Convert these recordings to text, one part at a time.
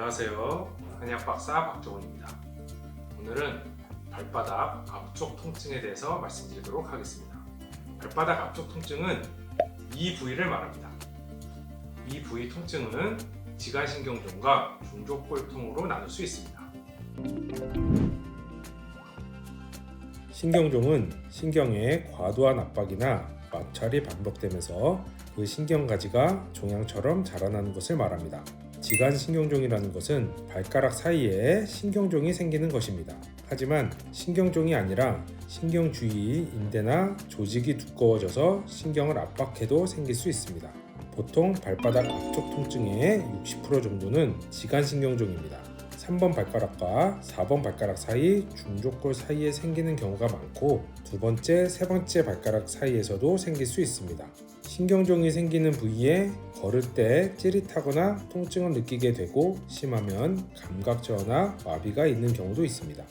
안녕하세요. 한의학박사 박정훈입니다. 오늘은 발바닥 앞쪽 통증에 대해서 말씀드리도록 하겠습니다. 발바닥 앞쪽 통증은 이 부위를 말합니다. 이 부위 통증은 지간신경종과 중족골통으로 나눌 수 있습니다. 신경종은 신경의 과도한 압박이나 마찰이 반복되면서 그 신경가지가 종양처럼 자라나는 것을 말합니다. 지간신경종이라는 것은 발가락 사이에 신경종이 생기는 것입니다. 하지만 신경종이 아니라 신경 주위 인대나 조직이 두꺼워져서 신경을 압박해도 생길 수 있습니다. 보통 발바닥 앞쪽 통증의 60% 정도는 지간신경종입니다. 3번 발가락과 4번 발가락 사이 중족골 사이에 생기는 경우가 많고 두 번째, 세 번째 발가락 사이에서도 생길 수 있습니다. 신경종이 생기는 부위에 걸을 때 찌릿하거나 통증을 느끼게 되고 심하면 감각 저하나 마비가 있는 경우도 있습니다.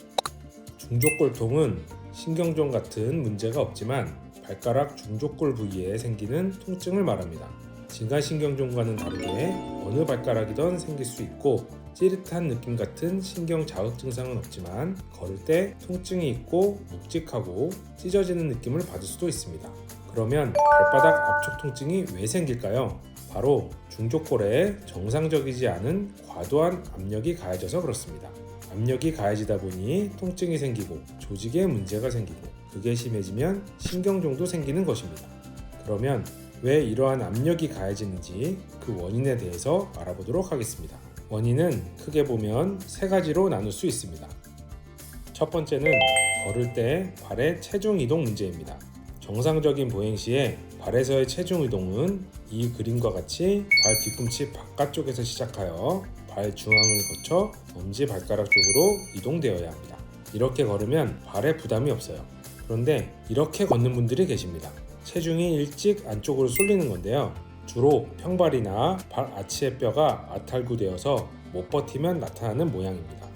중족골통은 신경종 같은 문제가 없지만 발가락 중족골 부위에 생기는 통증을 말합니다. 지간신경종과는 다르게 어느 발가락이든 생길 수 있고 찌릿한 느낌 같은 신경 자극 증상은 없지만 걸을 때 통증이 있고 묵직하고 찢어지는 느낌을 받을 수도 있습니다. 그러면 발바닥 앞쪽 통증이 왜 생길까요? 바로 중족골에 정상적이지 않은 과도한 압력이 가해져서 그렇습니다. 압력이 가해지다 보니 통증이 생기고 조직에 문제가 생기고 그게 심해지면 신경종도 생기는 것입니다. 그러면 왜 이러한 압력이 가해지는지 그 원인에 대해서 알아보도록 하겠습니다. 원인은 크게 보면 세 가지로 나눌 수 있습니다. 첫 번째는 걸을 때 발의 체중 이동 문제입니다. 정상적인 보행 시에 발에서의 체중 이동은 이 그림과 같이 발 뒤꿈치 바깥쪽에서 시작하여 발 중앙을 거쳐 엄지발가락 쪽으로 이동되어야 합니다. 이렇게 걸으면 발에 부담이 없어요. 그런데 이렇게 걷는 분들이 계십니다. 체중이 일찍 안쪽으로 쏠리는 건데요. 주로 평발이나 발 아치의 뼈가 아탈구되어서 못 버티면 나타나는 모양입니다.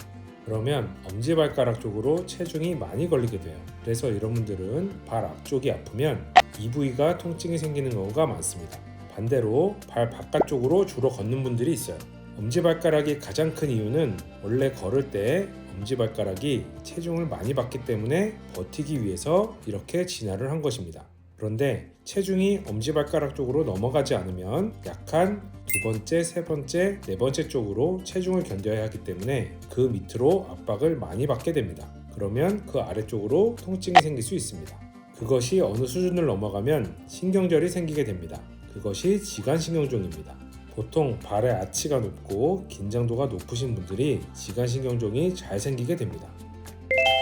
그러면 엄지발가락 쪽으로 체중이 많이 걸리게 돼요. 그래서 이런 분들은 발 앞쪽이 아프면 이 부위가 통증이 생기는 경우가 많습니다. 반대로 발 바깥쪽으로 주로 걷는 분들이 있어요. 엄지발가락이 가장 큰 이유는 원래 걸을 때 엄지발가락이 체중을 많이 받기 때문에 버티기 위해서 이렇게 진화를 한 것입니다. 그런데 체중이 엄지발가락 쪽으로 넘어가지 않으면 약한 두 번째, 세 번째, 네 번째 쪽으로 체중을 견뎌야 하기 때문에 그 밑으로 압박을 많이 받게 됩니다. 그러면 그 아래쪽으로 통증이 생길 수 있습니다. 그것이 어느 수준을 넘어가면 신경절이 생기게 됩니다. 그것이 지간신경종입니다. 보통 발의 아치가 높고 긴장도가 높으신 분들이 지간신경종이 잘 생기게 됩니다.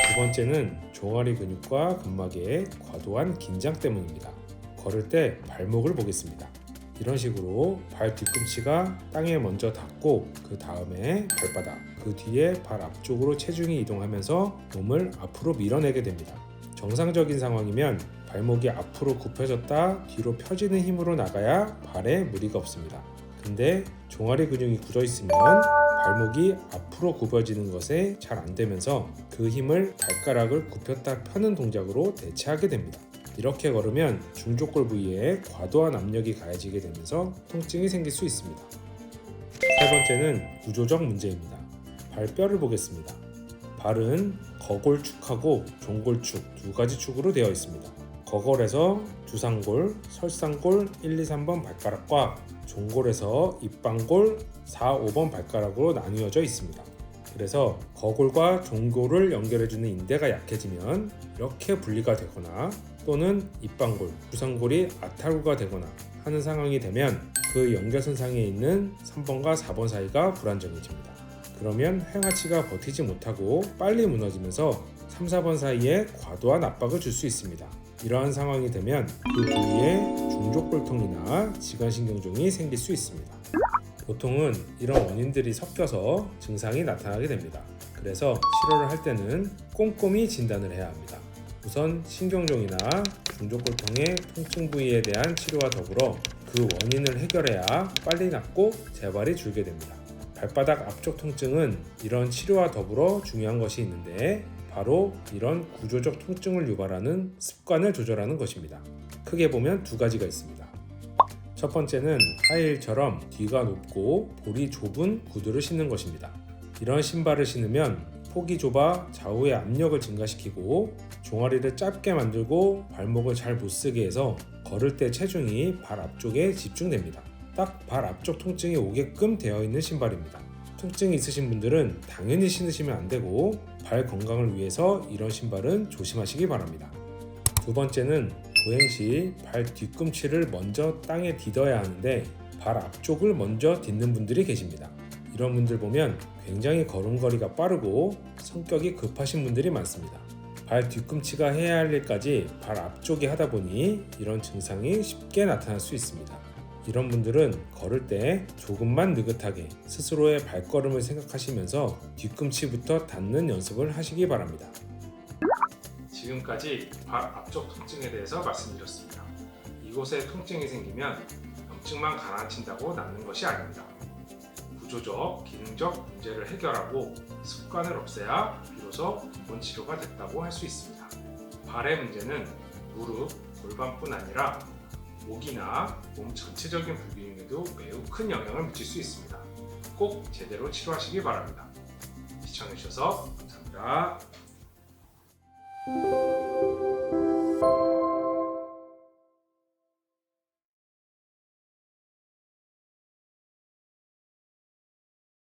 두 번째는 종아리 근육과 근막의 과도한 긴장 때문입니다. 걸을 때 발목을 보겠습니다. 이런 식으로 발 뒤꿈치가 땅에 먼저 닿고 그 다음에 발바닥, 그 뒤에 발 앞쪽으로 체중이 이동하면서 몸을 앞으로 밀어내게 됩니다. 정상적인 상황이면 발목이 앞으로 굽혀졌다 뒤로 펴지는 힘으로 나가야 발에 무리가 없습니다. 근데 종아리 근육이 굳어 있으면 발목이 앞으로 굽어지는 것에 잘 안 되면서 그 힘을 발가락을 굽혔다 펴는 동작으로 대체하게 됩니다. 이렇게 걸으면 중족골 부위에 과도한 압력이 가해지게 되면서 통증이 생길 수 있습니다. 세 번째는 구조적 문제입니다. 발뼈를 보겠습니다. 발은 거골축하고 종골축 두 가지 축으로 되어 있습니다. 거골에서 두상골, 설상골 1, 2, 3번 발가락과 종골에서 입방골 4, 5번 발가락으로 나뉘어져 있습니다. 그래서 거골과 종골을 연결해주는 인대가 약해지면 이렇게 분리가 되거나 또는 입방골, 두상골이 아탈구가 되거나 하는 상황이 되면 그 연결선상에 있는 3번과 4번 사이가 불안정해집니다. 그러면 행하치가 버티지 못하고 빨리 무너지면서 3, 4번 사이에 과도한 압박을 줄 수 있습니다. 이러한 상황이 되면 그 부위에 중족골통이나 지간신경종이 생길 수 있습니다. 보통은 이런 원인들이 섞여서 증상이 나타나게 됩니다. 그래서 치료를 할 때는 꼼꼼히 진단을 해야 합니다. 우선 신경종이나 중족골통의 통증 부위에 대한 치료와 더불어 그 원인을 해결해야 빨리 낫고 재발이 줄게 됩니다. 발바닥 앞쪽 통증은 이런 치료와 더불어 중요한 것이 있는데 바로 이런 구조적 통증을 유발하는 습관을 조절하는 것입니다. 크게 보면 두 가지가 있습니다. 첫 번째는 하이힐처럼 뒤가 높고 볼이 좁은 구두를 신는 것입니다. 이런 신발을 신으면 폭이 좁아 좌우의 압력을 증가시키고 종아리를 짧게 만들고 발목을 잘 못쓰게 해서 걸을 때 체중이 발 앞쪽에 집중됩니다. 딱 발 앞쪽 통증이 오게끔 되어 있는 신발입니다. 통증이 있으신 분들은 당연히 신으시면 안 되고 발 건강을 위해서 이런 신발은 조심하시기 바랍니다. 두 번째는 보행 시 발 뒤꿈치를 먼저 땅에 디뎌야 하는데 발 앞쪽을 먼저 딛는 분들이 계십니다. 이런 분들 보면 굉장히 걸음걸이가 빠르고 성격이 급하신 분들이 많습니다. 발 뒤꿈치가 해야 할 일까지 발 앞쪽이 하다 보니 이런 증상이 쉽게 나타날 수 있습니다. 이런 분들은 걸을 때 조금만 느긋하게 스스로의 발걸음을 생각하시면서 뒤꿈치부터 닿는 연습을 하시기 바랍니다. 지금까지 발 앞쪽 통증에 대해서 말씀드렸습니다. 이곳에 통증이 생기면 염증만 가라앉힌다고 낫는 것이 아닙니다. 구조적, 기능적 문제를 해결하고 습관을 없애야 비로소 근본 치료가 됐다고 할 수 있습니다. 발의 문제는 무릎, 골반뿐 아니라 목이나 몸 전체적인 불균형에도 매우 큰 영향을 미칠 수 있습니다. 꼭 제대로 치료하시기 바랍니다. 시청해주셔서 감사합니다.